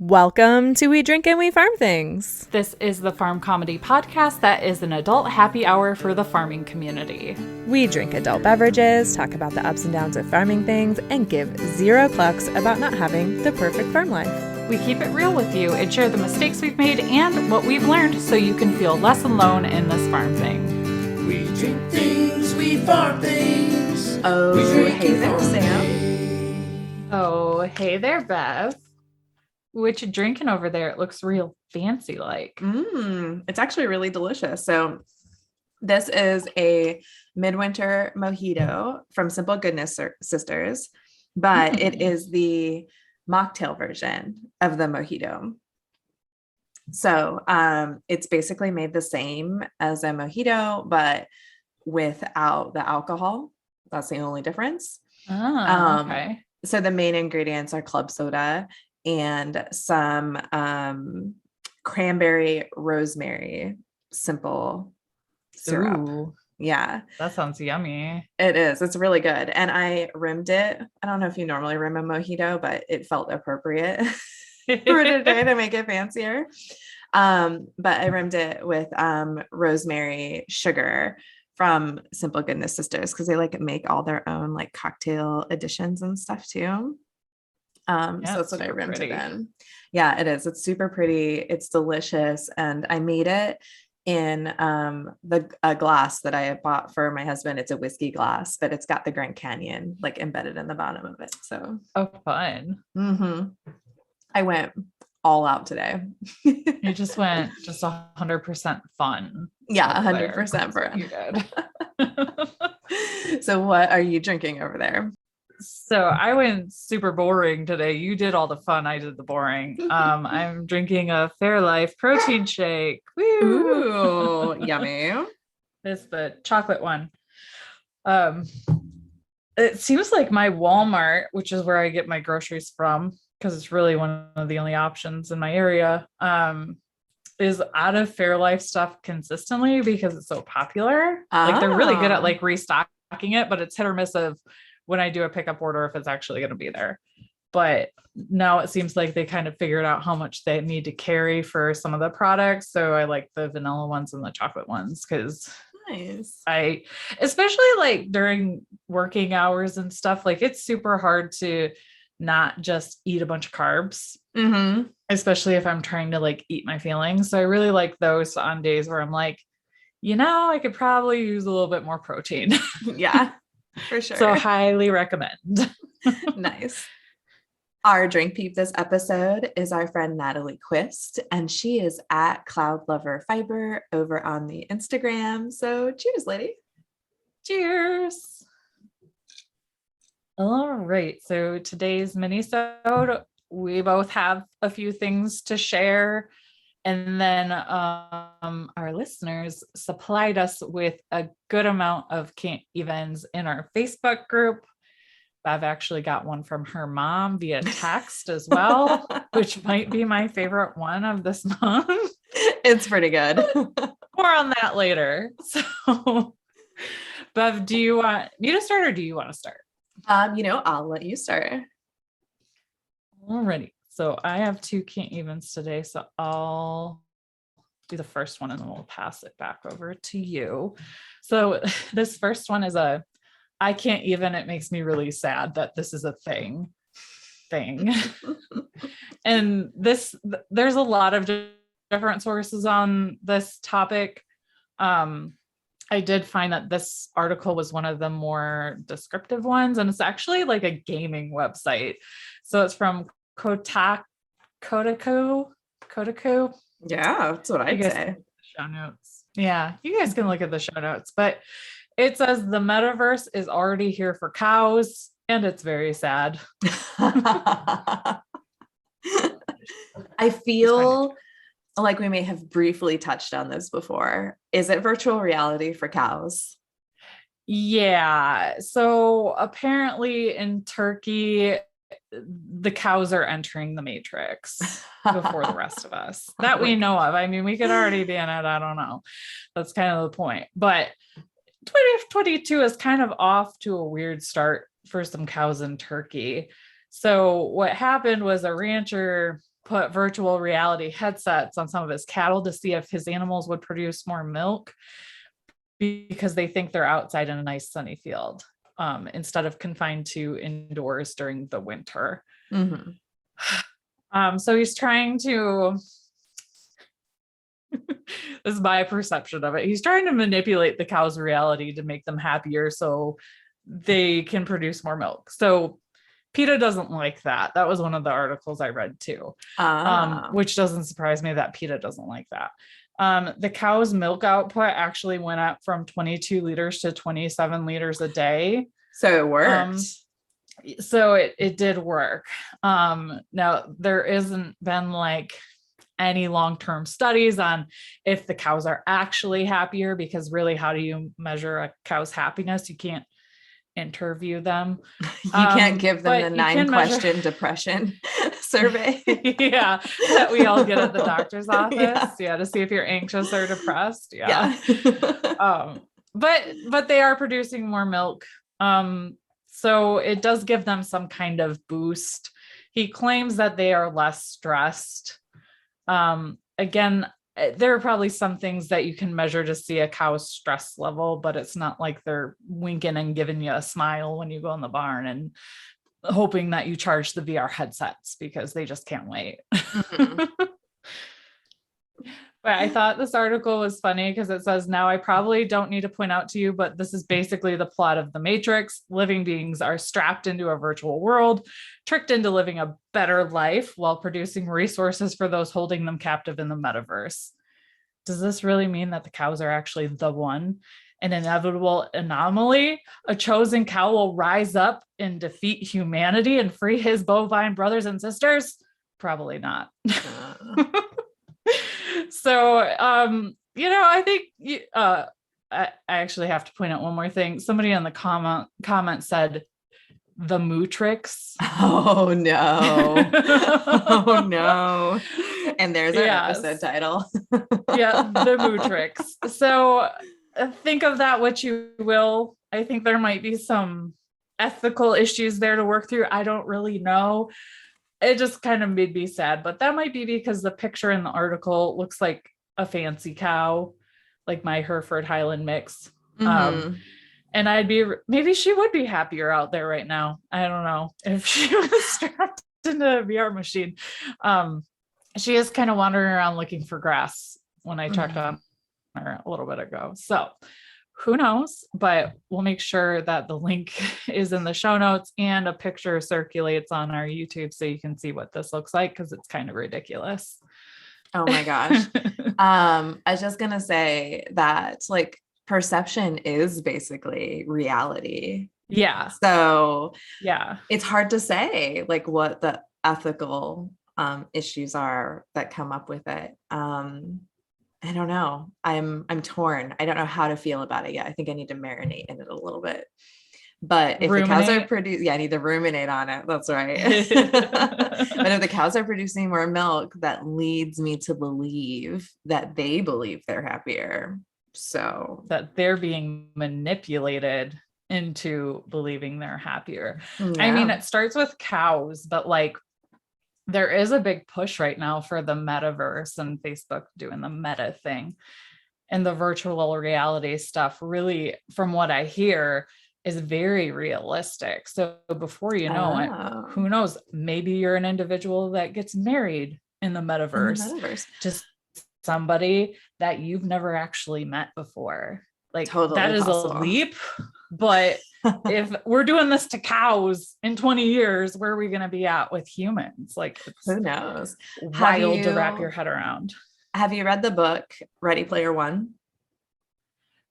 Welcome to We Drink and We Farm Things. This is the farm comedy podcast that is an adult happy hour for the farming community. We drink adult beverages, talk about the ups and downs of farming things, and give zero clucks about not having the perfect farm life. We keep it real with you and share the mistakes we've made and what we've learned so you can feel less alone in this farm thing. We drink things, we farm things. Oh, hey there, Sam. Oh, hey there, Bev. What you drinking over there? It looks real fancy like. It's actually really delicious. So this is a Midwinter Mojito from Simple Goodness Sisters, but it is the mocktail version of the mojito. So it's basically made the same as a mojito, but without the alcohol. That's the only difference. Okay. So the main ingredients are club soda and some cranberry rosemary simple syrup. Ooh, Yeah, that sounds yummy. it is. It's really good. And I rimmed it. I don't know if you normally rim a mojito, but it felt appropriate for today to make it fancier. But I rimmed it with rosemary sugar from Simple Goodness Sisters because they make all their own cocktail additions and stuff too. So that's what I rimmed it in. Yeah, it is. It's super pretty. It's delicious. And I made it in a glass that I had bought for my husband. It's a whiskey glass, but it's got the Grand Canyon embedded in the bottom of it. So fun. I went all out today. You just went 100% fun. Yeah, 100% fun. You did. So what are you drinking over there? So I went super boring today. You did all the fun. I did the boring. I'm drinking a Fairlife protein shake. Woo! Ooh, yummy. It's the chocolate one. It seems like my Walmart, which is where I get my groceries from, because it's really one of the only options in my area, is out of Fairlife stuff consistently because it's so popular. They're really good at restocking it, but it's hit or miss of when I do a pickup order, if it's actually going to be there. But now it seems like they kind of figured out how much they need to carry for some of the products. So I like the vanilla ones and the chocolate ones because Nice. especially during working hours and stuff, it's super hard to not just eat a bunch of carbs, especially if I'm trying to eat my feelings. So I really like those on days where I'm I could probably use a little bit more protein. Yeah. For sure. So highly recommend. Nice. Our drink peep this episode is our friend Natalie Quist, and she is at Cloud Lover Fiber over on the Instagram. So cheers, lady. Cheers. All right. So today's Minisode, we both have a few things to share. And then our listeners supplied us with a good amount of can't evens in our Facebook group. I've actually got one from her mom via text as well, which might be my favorite one of this month. It's pretty good. More on that later. So, Bev, do you want me to start or do you want to start? I'll let you start. Alrighty. So I have two can't evens today, so I'll do the first one and then we'll pass it back over to you. So this first one is I can't even, it makes me really sad that this is a thing. And there's a lot of different sources on this topic. I did find that this article was one of the more descriptive ones, and it's actually a gaming website. So it's from Kotaku. Yeah, that's what I'd say. Show notes. Yeah, you guys can look at the show notes, but it says the metaverse is already here for cows, and it's very sad. I feel like we may have briefly touched on this before. Is it virtual reality for cows? Yeah. So apparently in Turkey, the cows are entering the matrix before the rest of us that we know of. I mean, we could already be in it. I don't know. That's kind of the point. But 2022 is kind of off to a weird start for some cows in Turkey. So what happened was a rancher put virtual reality headsets on some of his cattle to see if his animals would produce more milk, because they think they're outside in a nice sunny field, instead of confined to indoors during the winter. So he's trying to, this is my perception of it, he's trying to manipulate the cow's reality to make them happier so they can produce more milk. So PETA doesn't like that. That was one of the articles I read too, which doesn't surprise me that PETA doesn't like that. The cow's milk output actually went up from 22 liters to 27 liters a day. So it worked. So it did work. Now there isn't been like any long-term studies on if the cows are actually happier, because really, how do you measure a cow's happiness? You can't interview them. You can't give them the 9-question depression survey. Yeah, that we all get at the doctor's office. Yeah, to see if you're anxious or depressed. Yeah. But they are producing more milk. So it does give them some kind of boost. He claims that they are less stressed. Again, there are probably some things that you can measure to see a cow's stress level, but it's not like they're winking and giving you a smile when you go in the barn and hoping that you charge the VR headsets, because they just can't wait. But I thought this article was funny because it says, now I probably don't need to point out to you, but this is basically the plot of The Matrix. Living beings are strapped into a virtual world, tricked into living a better life while producing resources for those holding them captive in the metaverse. Does this really mean that the cows are actually the one? An inevitable anomaly? A chosen cow will rise up and defeat humanity and free his bovine brothers and sisters? Probably not. So, I think I actually have to point out one more thing. Somebody in the comment said the Mootrix. Oh no. Oh no. And there's our episode title. Yeah, the Mootrix. So think of that what you will. I think there might be some ethical issues there to work through. I don't really know. It just kind of made me sad, but that might be because the picture in the article looks like a fancy cow, like my Hereford Highland mix. And maybe she would be happier out there right now. I don't know if she was strapped into a VR machine. She is kind of wandering around looking for grass when I checked on her a little bit ago. So who knows, but we'll make sure that the link is in the show notes and a picture circulates on our YouTube so you can see what this looks like, because it's kind of ridiculous. Oh my gosh. I was just going to say that like perception is basically reality. Yeah. So yeah, it's hard to say like what the ethical issues are that come up with it. I don't know. I'm torn. I don't know how to feel about it yet. I think I need to marinate in it a little bit. But if the cows are producing, I need to ruminate on it. That's right. But if the cows are producing more milk, that leads me to believe that they believe they're happier. So that they're being manipulated into believing they're happier. Yeah. I mean, it starts with cows, but like there is a big push right now for the metaverse and Facebook doing the meta thing, and the virtual reality stuff really, from what I hear, is very realistic. So before you know it, who knows, maybe you're an individual that gets married in the metaverse. Just somebody that you've never actually met before. Like totally that is possible. A leap, but if we're doing this to cows in 20 years, where are we going to be at with humans? Like, who knows? Wild to wrap your head around. Have you read the book Ready Player One?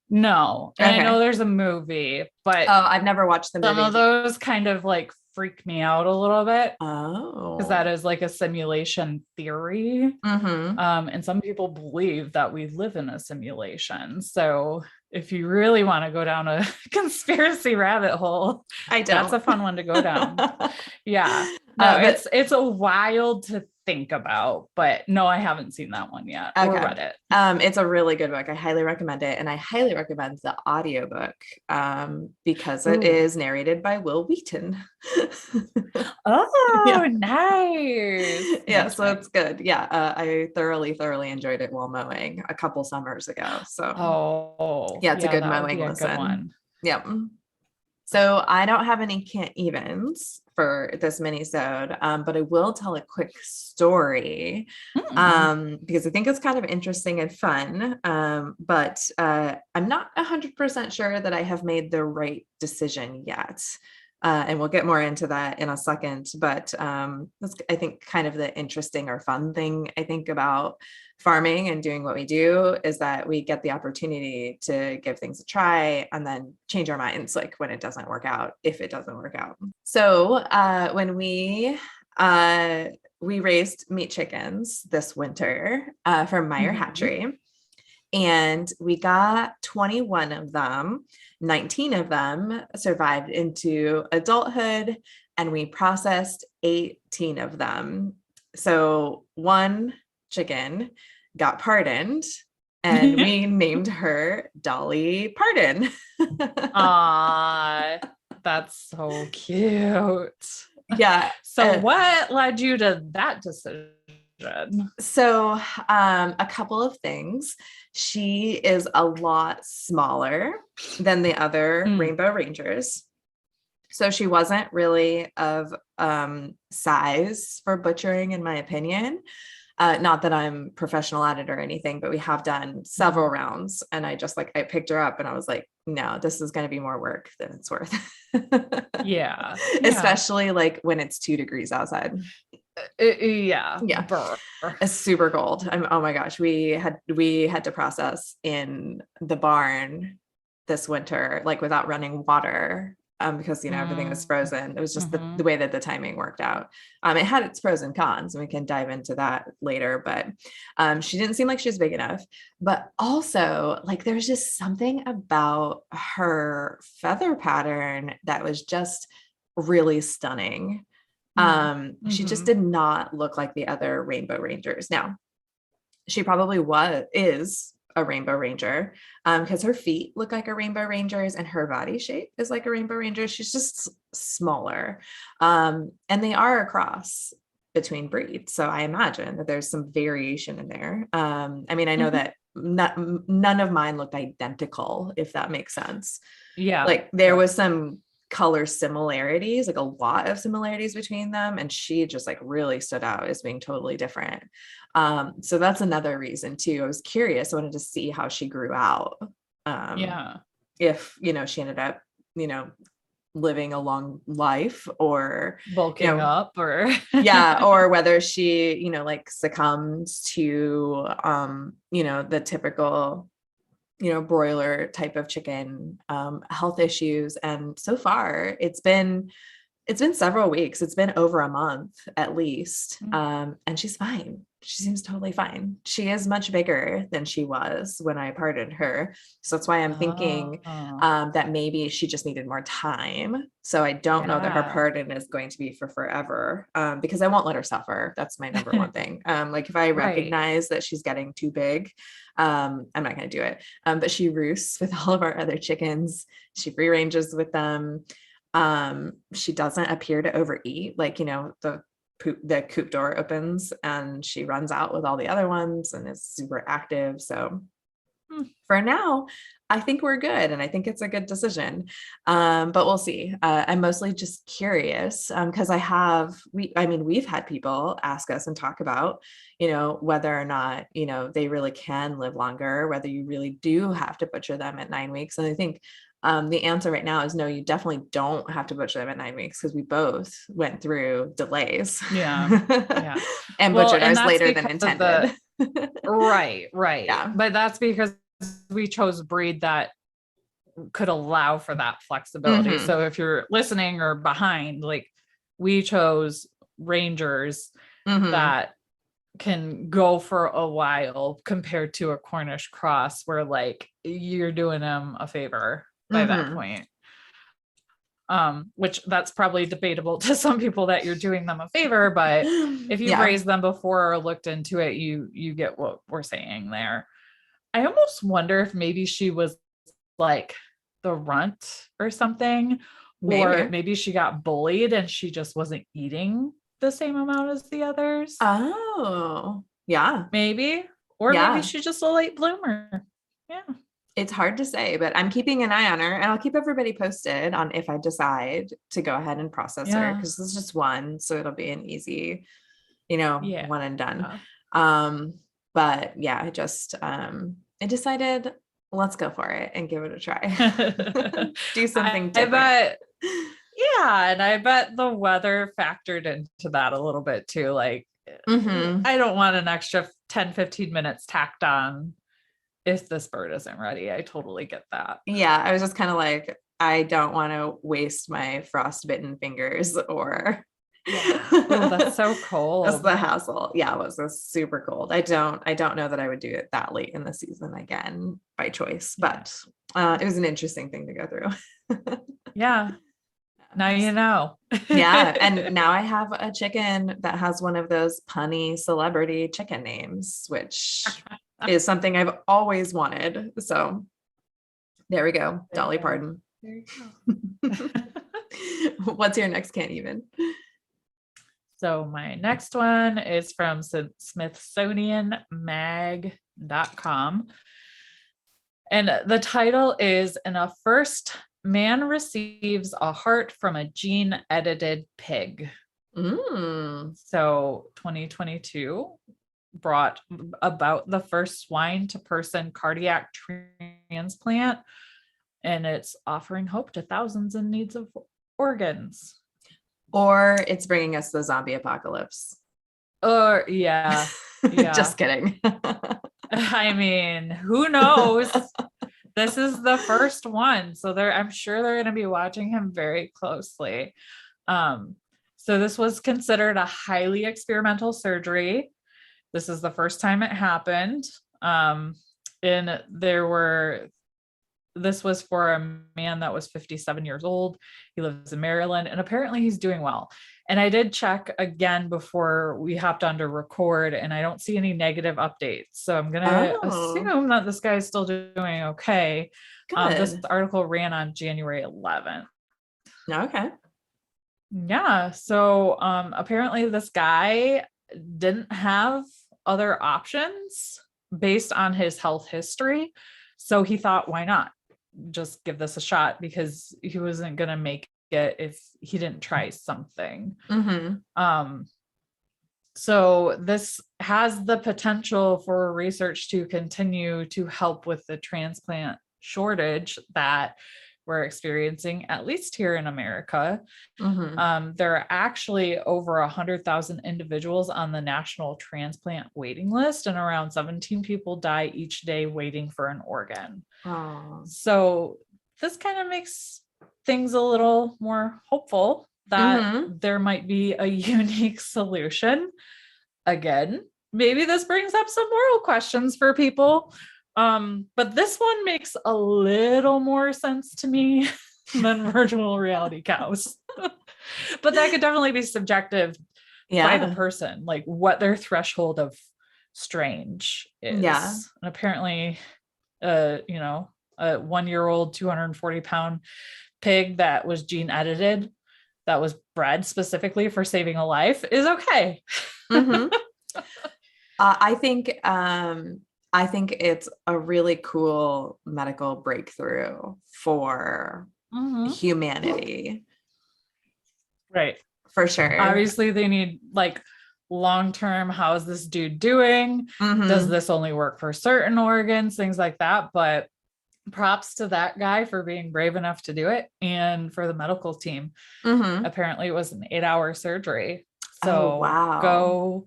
No. And I know there's a movie, but I've never watched the movie. Some of those kind of like freak me out a little bit. Oh. Because that is like a simulation theory. And some people believe that we live in a simulation. So if you really want to go down a conspiracy rabbit hole, that's a fun one to go down. Yeah. No, it's a wild to think about, but no, I haven't seen that one yet or read it. It's a really good book. I highly recommend it. And I highly recommend the audiobook because it is narrated by Will Wheaton. Oh, nice. Yeah, so it's good. Yeah, I thoroughly enjoyed it while mowing a couple summers ago. So yeah, it's a good mowing listen. Good one. Yep. So I don't have any can't evens for this minisode, but I will tell a quick story because I think it's kind of interesting and fun. But I'm not 100% sure that I have made the right decision yet. And we'll get more into that in a second. But that's, I think, kind of the interesting or fun thing I think about farming and doing what we do is that we get the opportunity to give things a try and then change our minds, like when it doesn't work out, if it doesn't work out. So when we raised meat chickens this winter from Meyer Hatchery, and we got 21 of them. 19 of them survived into adulthood, and we processed 18 of them. So one chicken got pardoned, and we named her Dolly Pardon. That's so cute. Yeah. So what led you to that decision? So a couple of things. She is a lot smaller than the other Rainbow Rangers. So she wasn't really of size for butchering, in my opinion. Not that I'm professional at it or anything, but we have done several rounds, and I picked her up and I was like, no, this is going to be more work than it's worth. Yeah. Especially like when it's 2 degrees outside. Yeah. It's super cold. Oh my gosh. We had to process in the barn this winter, like without running water. Because, everything was frozen. It was just the way that the timing worked out. It had its pros and cons, and we can dive into that later, but she didn't seem like she was big enough. But also, like, there's just something about her feather pattern that was just really stunning. She just did not look like the other Rainbow Rangers. Now, she probably is a Rainbow Ranger because her feet look like a Rainbow Ranger's and her body shape is like a Rainbow Ranger. She's just smaller. And they are a cross between breeds. So I imagine that there's some variation in there. I mean, I know that none of mine looked identical, if that makes sense. Yeah. Like there was some color similarities, like a lot of similarities between them, and she just like really stood out as being totally different. So that's another reason too. I was curious. I wanted to see how she grew out. If she ended up living a long life or bulking up or or whether she like succumbs to the typical broiler type of chicken health issues. And so far it's been several weeks. It's been over a month at least. And she's fine. She seems totally fine. She is much bigger than she was when I pardoned her. So that's why I'm thinking that maybe she just needed more time. So I don't know that her pardon is going to be for forever because I won't let her suffer. That's my number one thing. Like if I recognize that she's getting too big, I'm not going to do it. But she roosts with all of our other chickens. She free ranges with them. She doesn't appear to overeat. Like, the coop door opens and she runs out with all the other ones and is super active. So for now, I think we're good. And I think it's a good decision. But we'll see. I'm mostly just curious because we've had people ask us and talk about, whether or not, they really can live longer, whether you really do have to butcher them at 9 weeks. And I think the answer right now is no, you definitely don't have to butcher them at 9 weeks because we both went through delays. Yeah. And butchered ours later than intended. Right. Yeah. But that's because we chose a breed that could allow for that flexibility. So if you're listening or behind, like we chose Rangers that can go for a while compared to a Cornish cross where like you're doing them a favor by that point. which that's probably debatable to some people that you're doing them a favor, but if you've raised them before or looked into it, you get what we're saying there. I almost wonder if maybe she was like the runt or something, or maybe she got bullied and she just wasn't eating the same amount as the others. Oh, yeah. Maybe. Or maybe she's just a late bloomer. Yeah. It's hard to say, but I'm keeping an eye on her, and I'll keep everybody posted on if I decide to go ahead and process her, because this is just one. So it'll be an easy, one and done. But yeah, I decided let's go for it and give it a try. Do something different. And I bet the weather factored into that a little bit too. Like, I don't want an extra 10-15 minutes tacked on if this bird isn't ready. I totally get that. Yeah, I was just kind of like, I don't want to waste my frostbitten fingers or oh, that's so cold. That's the hassle. Yeah, it was super cold. I don't know that I would do it that late in the season again by choice, but it was an interesting thing to go through. Yeah. Now you know. Yeah. And now I have a chicken that has one of those punny celebrity chicken names, which is something I've always wanted. So there we go. Dolly Parton. There you go. What's your next can't even? So my next one is from smithsonianmag.com. And the title is, "In a first, man receives a heart from a gene-edited pig." So 2022 brought about the first swine-to-person cardiac transplant, and it's offering hope to thousands in need of organs. Or it's bringing us the zombie apocalypse. Or yeah. Just kidding. I mean, who knows? This is the first one, so I'm sure they're going to be watching him very closely. So this was considered a highly experimental surgery. This is the first time it happened. This was for a man that was 57 years old. He lives in Maryland, and apparently he's doing well. And I did check again before we hopped on to record, and I don't see any negative updates. So I'm going to assume that this guy's still doing okay. This article ran on January 11th. Okay. Yeah. So apparently this guy didn't have other options based on his health history. So he thought, why not just give this a shot, because he wasn't going to make it if he didn't try something. So this has the potential for research to continue to help with the transplant shortage that we're experiencing, at least here in America. There are actually over 100,000 individuals on the national transplant waiting list, and around 17 people die each day waiting for an organ. So this kind of makes things a little more hopeful that there might be a unique solution. Again, maybe this brings up some moral questions for people. But this one makes a little more sense to me than virtual reality cows. But that could definitely be subjective by the person, like what their threshold of strange is. And apparently, a 1-year-old, 240-pound pig that was gene edited, that was bred specifically for saving a life, is okay. I think it's a really cool medical breakthrough for humanity. Right. For sure. Obviously, they need like long-term, how is this dude doing? Does this only work for certain organs? Things like that. But props to that guy for being brave enough to do it. And for the medical team, apparently it was an 8-hour surgery. So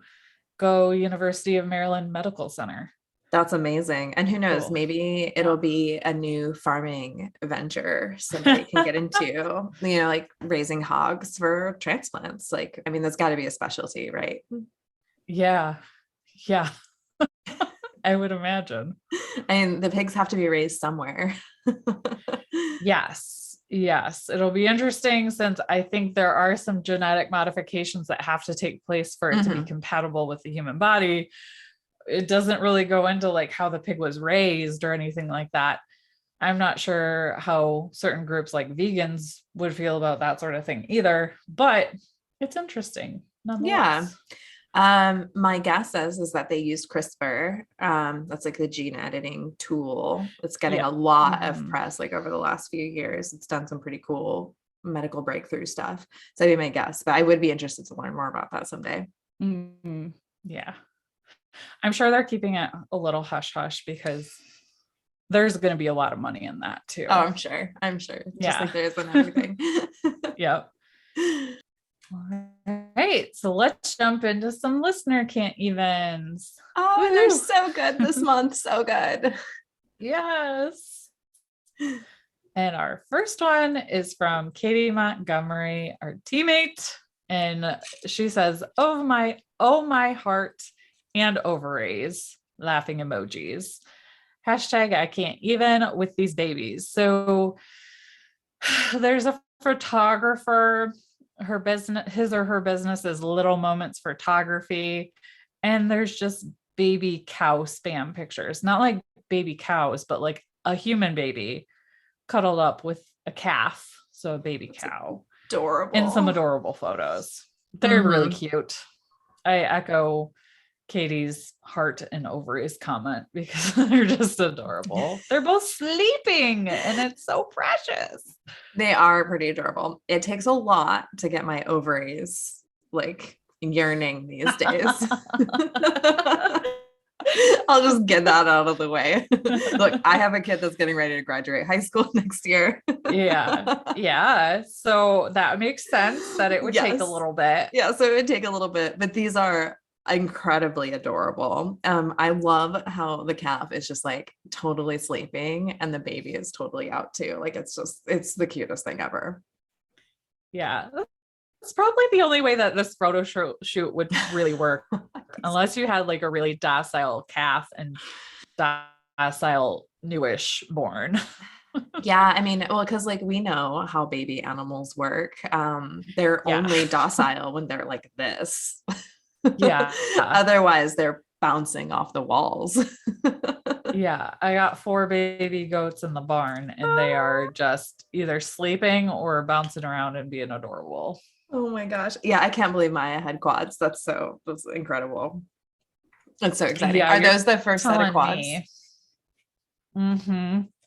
go University of Maryland Medical Center. That's amazing. And who knows, maybe it'll be a new farming venture somebody can get into, like raising hogs for transplants. Like, I mean, that's got to be a specialty, right? Yeah. I would imagine. And the pigs have to be raised somewhere. Yes. Yes, it'll be interesting since I think there are some genetic modifications that have to take place for it to be compatible with the human body. It doesn't really go into like how the pig was raised or anything like that. I'm not sure how certain groups like vegans would feel about that sort of thing either, but it's interesting nonetheless. My guess is that they used CRISPR. That's like the gene editing tool. It's getting a lot of press like over the last few years. It's done some pretty cool medical breakthrough stuff. So that'd be my guess, but I would be interested to learn more about that someday. Yeah. I'm sure they're keeping it a little hush hush because there's going to be a lot of money in that too. Oh, I'm sure. Just like there is in everything. Yep. All right, so let's jump into some listener can't evens. Oh, and they're so good this month. So good. Yes. And our first one is from Katie Montgomery, our teammate. And she says, oh my heart and ovaries, laughing emojis. Hashtag I can't even with these babies. So there's a photographer, his or her business is Little Moments Photography. And there's just baby cow spam pictures, not like baby cows, but like a human baby cuddled up with a calf. So a baby cow. Adorable. And some adorable photos. They're really cute. I echo Katie's heart and ovaries comment because they're just adorable. They're both sleeping and it's so precious. They are pretty adorable. It takes a lot to get my ovaries like yearning these days. I'll just get that out of the way. Look, I have a kid that's getting ready to graduate high school next year. Yeah. So that makes sense that it would take a little bit. Yeah, so it would take a little bit, but these are incredibly adorable. I love how the calf is just like totally sleeping and the baby is totally out too. Like it's the cutest thing ever. Yeah. It's probably the only way that this photo shoot would really work, unless you had like a really docile calf and docile newish born. Yeah, I mean, well, because like we know how baby animals work. They're only docile when they're like this. Yeah. Otherwise, they're bouncing off the walls. Yeah, I got 4 baby goats in the barn, and they are just either sleeping or bouncing around and being adorable. Oh my gosh. Yeah, I can't believe Maya had quads. That's incredible. That's so exciting. Yeah, are those the first set of quads?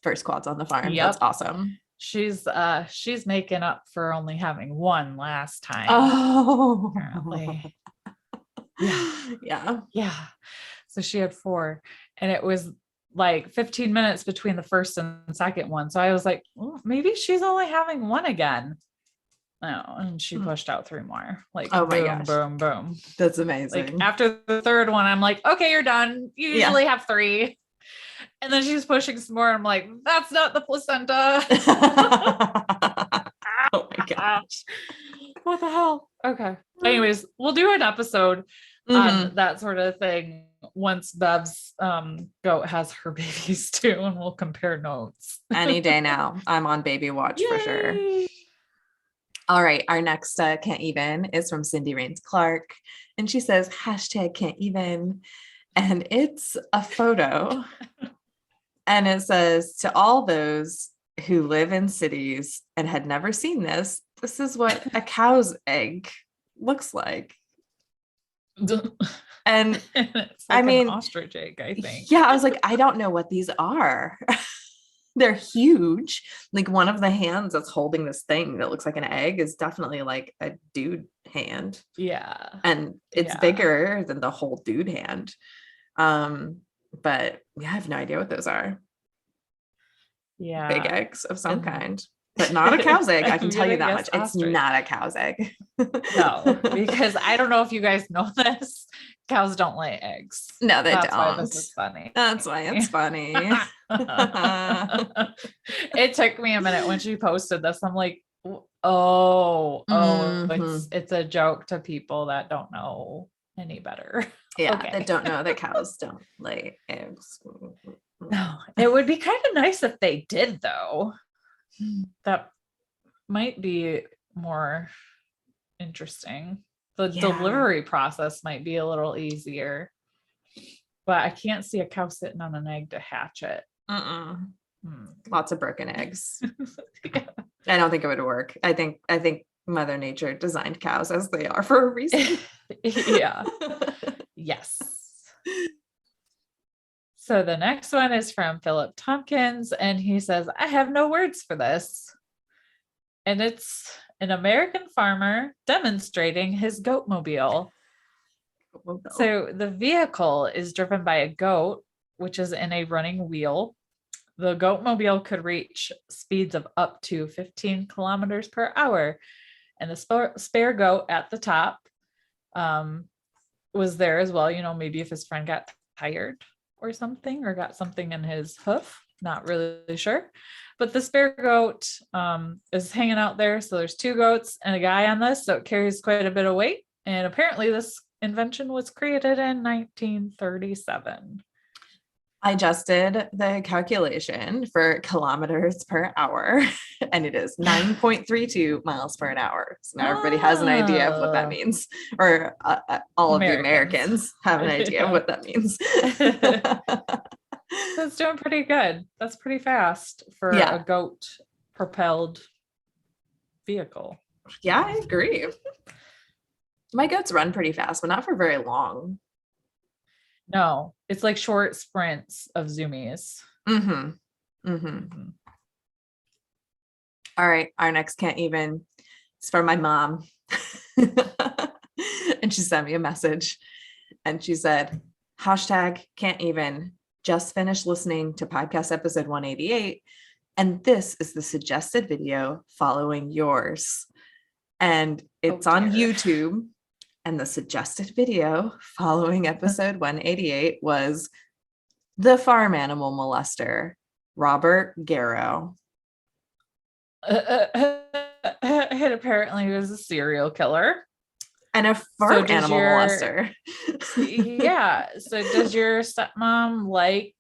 First quads on the farm. Yep. That's awesome. She's making up for only having one last time. Oh, apparently. Yeah. So she had 4, and it was like 15 minutes between the first and second one. So I was like, well, maybe she's only having one again. No, and she pushed out 3 more. Like, oh my boom, gosh. boom, boom. That's amazing. Like after the third one, I'm like, okay, you're done. You usually have 3. And then she's pushing some more. I'm like, that's not the placenta. Oh my gosh. What the hell? Okay. Anyways, we'll do an episode on that sort of thing once Bev's goat has her babies too, and we'll compare notes. Any day now. I'm on baby watch. Yay! For sure. All right. Our next can't even is from Cindy Rains Clark. And she says, hashtag can't even. And it's a photo. And it says, to all those who live in cities and had never seen this, this is what a cow's egg looks like. And it's like an ostrich egg, I think. Yeah, I was like, I don't know what these are. They're huge. Like one of the hands that's holding this thing that looks like an egg is definitely like a dude hand. Yeah. And it's bigger than the whole dude hand. But yeah, I have no idea what those are. Yeah. Big eggs of some kind. But not a cow's egg. I can tell you that much. Ostrich. It's not a cow's egg. No, because I don't know if you guys know this. Cows don't lay eggs. No, they don't. That's why this is funny. That's why it's funny. It took me a minute when she posted this. I'm like, it's a joke to people that don't know any better. Yeah, that don't know that cows don't lay eggs. No, it would be kind of nice if they did, though. That might be more interesting. The Yeah. delivery process might be a little easier, but I can't see a cow sitting on an egg to hatch it. Lots of broken eggs. Yeah. I don't think it would work. I think Mother Nature designed cows as they are for a reason. Yeah. Yes. So the next one is from Philip Tompkins, and he says, I have no words for this. And it's an American farmer demonstrating his Goatmobile. So the vehicle is driven by a goat, which is in a running wheel. The Goatmobile could reach speeds of up to 15 kilometers per hour. And the spare goat at the top was there as well. You know, maybe if his friend got tired or something, or got something in his hoof, not really sure. But the spare goat is hanging out there. So there's 2 goats and a guy on this. So it carries quite a bit of weight. And apparently this invention was created in 1937. I just did the calculation for kilometers per hour, and it is 9.32 miles per hour. So now everybody has an idea of what that means, or all of the Americans have an idea of what that means. That's doing pretty good. That's pretty fast for a goat propelled vehicle. Yeah, I agree. My goats run pretty fast, but not for very long. No, it's like short sprints of zoomies. All right, our next can't even. It's from my mom. And she sent me a message and she said, #can't even, just finished listening to podcast episode 188. And this is the suggested video following yours. And it's on YouTube. And the suggested video following episode 188 was the farm animal molester, Robert Garrow. It apparently was a serial killer. And a farm animal molester. Yeah. So does your stepmom like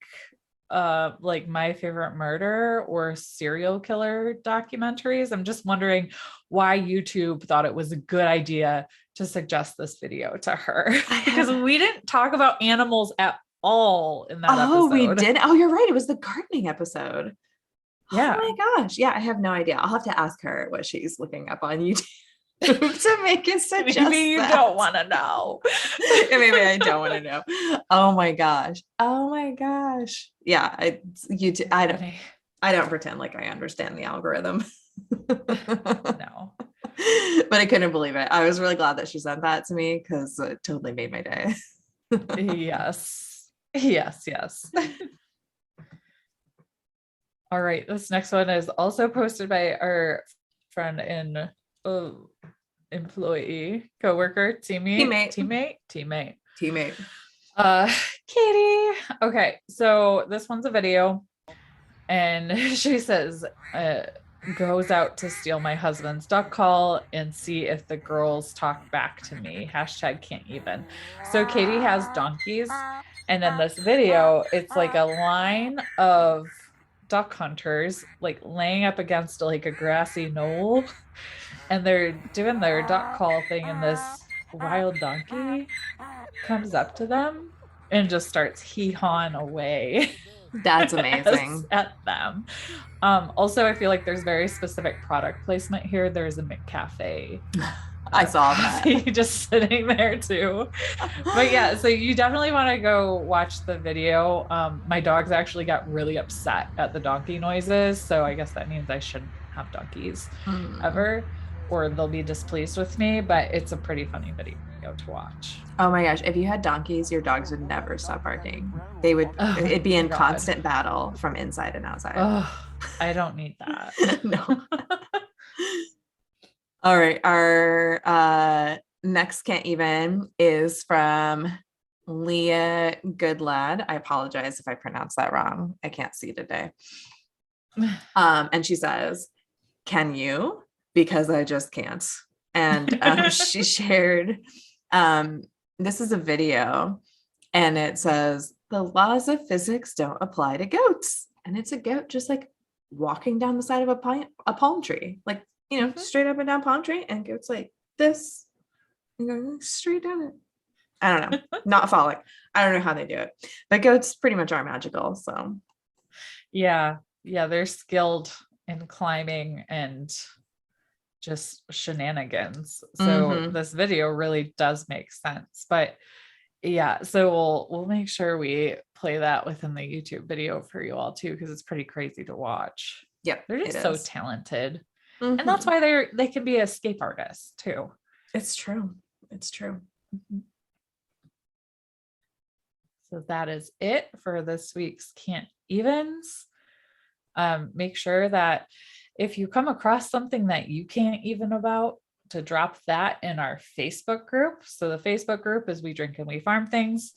My Favorite Murder or serial killer documentaries? I'm just wondering why YouTube thought it was a good idea to suggest this video to her, because we didn't talk about animals at all in that episode. Oh, we did. Oh, you're right. It was the gardening episode. Yeah. Oh my gosh. Yeah, I have no idea. I'll have to ask her what she's looking up on YouTube to make it suggest. Maybe you don't want to know. Maybe I don't want to know. Oh my gosh. Yeah, I don't pretend like I understand the algorithm. No. But I couldn't believe it. I was really glad that she sent that to me because it totally made my day. Yes. All right. This next one is also posted by our friend and employee, coworker, teammate. Katie. Okay. So this one's a video, and she says, goes out to steal my husband's duck call and see if the girls talk back to me. #can't even. So Katie has donkeys, and in this video, it's like a line of duck hunters like laying up against like a grassy knoll, and they're doing their duck call thing, and this wild donkey comes up to them and just starts hee-hawing away. That's amazing. At them. Also, I feel like there's very specific product placement here. There's a McCafe. I saw that. Just sitting there too. But yeah, so you definitely want to go watch the video. My dogs actually got really upset at the donkey noises, so I guess that means I shouldn't have donkeys ever, or they'll be displeased with me. But it's a pretty funny video to watch. Oh my gosh, if you had donkeys, your dogs would never stop barking. They would, it'd be in constant battle from inside and outside. Oh, I don't need that. No. All right, our next can't even is from Leah Goodlad. I apologize if I pronounced that wrong. I can't see today. And she says, "Can you? Because I just can't." And she shared, this is a video, and it says, "The laws of physics don't apply to goats." And it's a goat just like walking down the side of a palm tree, like you know, straight up and down palm tree, and goats like this, and go straight down it. I don't know, not phallic. I don't know how they do it, but goats pretty much are magical. So Yeah, they're skilled in climbing and just shenanigans. So this video really does make sense. But yeah, so we'll make sure we play that within the YouTube video for you all too, because it's pretty crazy to watch. Yep, they're just so talented. And that's why they can be escape artists too. It's true. So that is it for this week's Can't Evens. Make sure that if you come across something that you can't even about, to drop that in our Facebook group. So the Facebook group is We Drink and We Farm Things.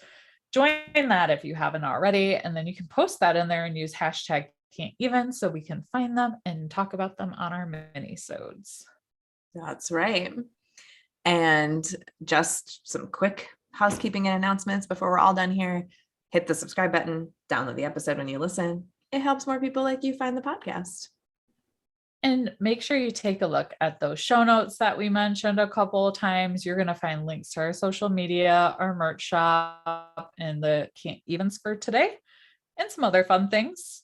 Join that if you haven't already, and then you can post that in there and use hashtag Can't Even so we can find them and talk about them on our minisodes. That's right. And just some quick housekeeping and announcements before we're all done here. Hit the subscribe button, download the episode when you listen. It helps more people like you find the podcast. And make sure you take a look at those show notes that we mentioned a couple of times. You're going to find links to our social media, our merch shop, and the Can't Evens for today, and some other fun things.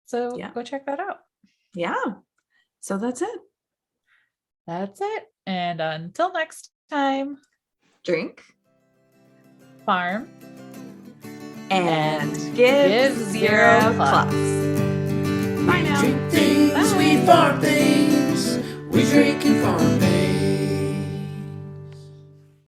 So go check that out. Yeah. So that's it. And until next time, drink, farm, and give 0+. Bye now.